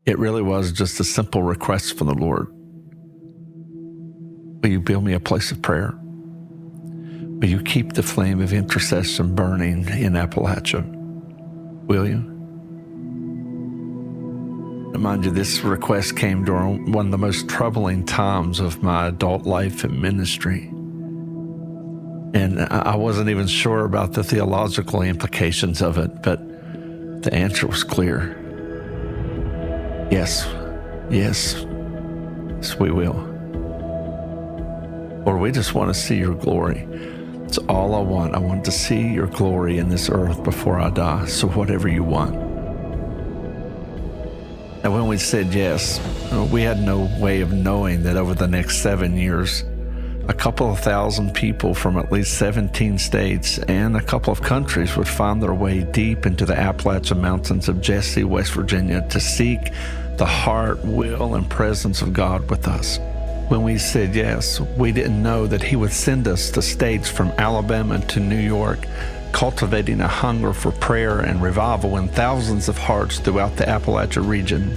It really was just a simple request from the Lord. Will you build me a place of prayer? Will you keep the flame of intercession burning in Appalachia? Will you? Mind you, this request came during one of the most troubling times of my adult life and ministry. And I wasn't even sure about the theological implications of it, but the answer was clear. Yes, we will. Lord, we just want to see your glory. It's all I want. I want to see your glory in this earth before I die. So whatever you want. And when we said yes, we had no way of knowing that over the next 7 years, a couple of thousand people from at least 17 states and a couple of countries would find their way deep into the Appalachian Mountains of Jesse, West Virginia, to seek the heart, will, and presence of God with us. When we said yes, we didn't know that he would send us to states from Alabama to New York, cultivating a hunger for prayer and revival in thousands of hearts throughout the Appalachia region.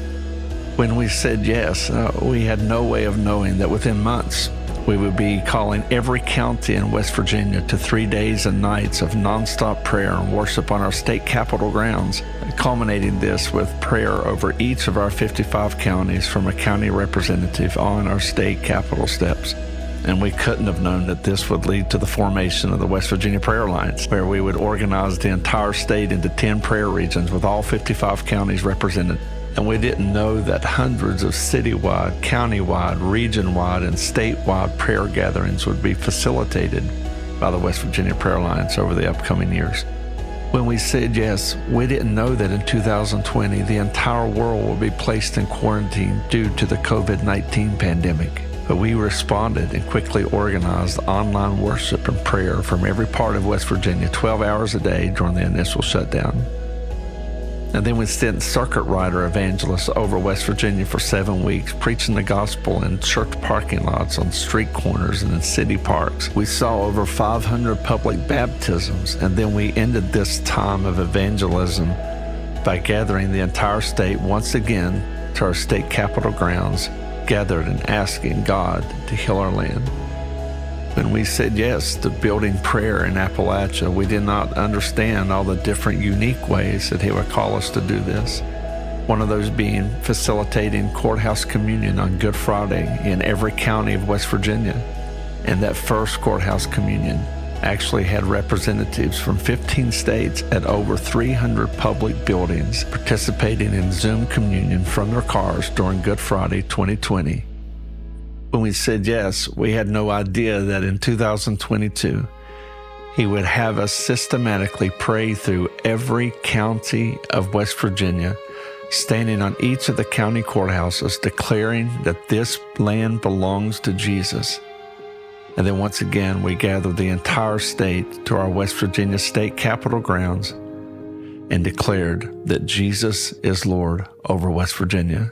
When we said yes, we had no way of knowing that within months, we would be calling every county in West Virginia to 3 days and nights of nonstop prayer and worship on our state capitol grounds, culminating this with prayer over each of our 55 counties from a county representative on our state capitol steps. And we couldn't have known that this would lead to the formation of the West Virginia Prayer Alliance, where we would organize the entire state into 10 prayer regions with all 55 counties represented. And we didn't know that hundreds of citywide, countywide, region-wide, and statewide prayer gatherings would be facilitated by the West Virginia Prayer Alliance over the upcoming years. When we said yes, we didn't know that in 2020, the entire world would be placed in quarantine due to the COVID-19 pandemic. But we responded and quickly organized online worship and prayer from every part of West Virginia, 12 hours a day during the initial shutdown. And then we sent circuit rider evangelists over West Virginia for 7 weeks, preaching the gospel in church parking lots, on street corners, and in city parks. We saw over 500 public baptisms, and then we ended this time of evangelism by gathering the entire state once again to our state capitol grounds, gathered and asking God to heal our land. When we said yes to building prayer in Appalachia, we did not understand all the different unique ways that he would call us to do this. One of those being facilitating Courthouse communion on Good Friday in every county of West Virginia. And that first Courthouse communion actually had representatives from 15 states at over 300 public buildings participating in Zoom communion from their cars during Good Friday 2020. When we said yes, we had no idea that in 2022, he would have us systematically pray through every county of West Virginia, standing on each of the county courthouses, declaring that this land belongs to Jesus. And then once again, we gathered the entire state to our West Virginia state capitol grounds and declared that Jesus is Lord over West Virginia.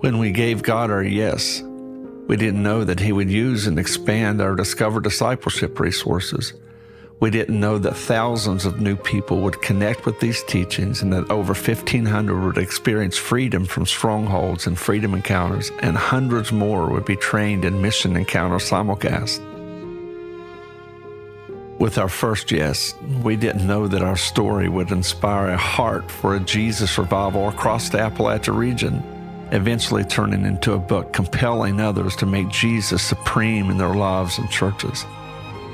When we gave God our yes, we didn't know that he would use and expand our Discover Discipleship resources. We didn't know that thousands of new people would connect with these teachings and that over 1,500 would experience freedom from strongholds and freedom encounters, and hundreds more would be trained in Mission Encounter Simulcast. With our first yes, we didn't know that our story would inspire a heart for a Jesus revival across the Appalachia region, eventually turning into a book compelling others to make Jesus supreme in their lives and churches.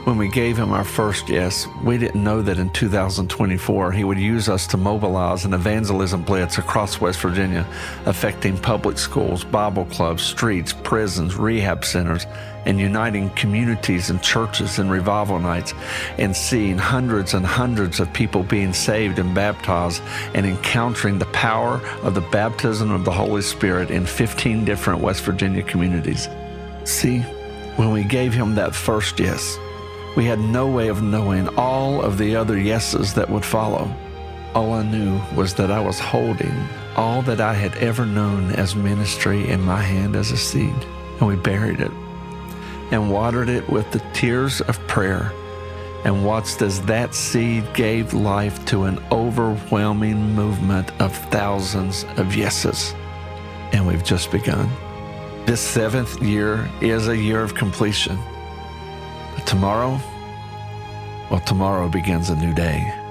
When we gave him our first yes, we didn't know that in 2024 he would use us to mobilize an evangelism blitz across West Virginia, affecting public schools, Bible clubs, streets, prisons, rehab centers, and uniting communities and churches in revival nights, and seeing hundreds and hundreds of people being saved and baptized, and encountering the power of the baptism of the Holy Spirit in 15 different West Virginia communities. See, when we gave him that first yes, we had no way of knowing all of the other yeses that would follow. All I knew was that I was holding all that I had ever known as ministry in my hand as a seed, and we buried it and watered it with the tears of prayer, and watched as that seed gave life to an overwhelming movement of thousands of yeses. and we've just begun. This seventh year is a year of completion. But tomorrow begins a new day.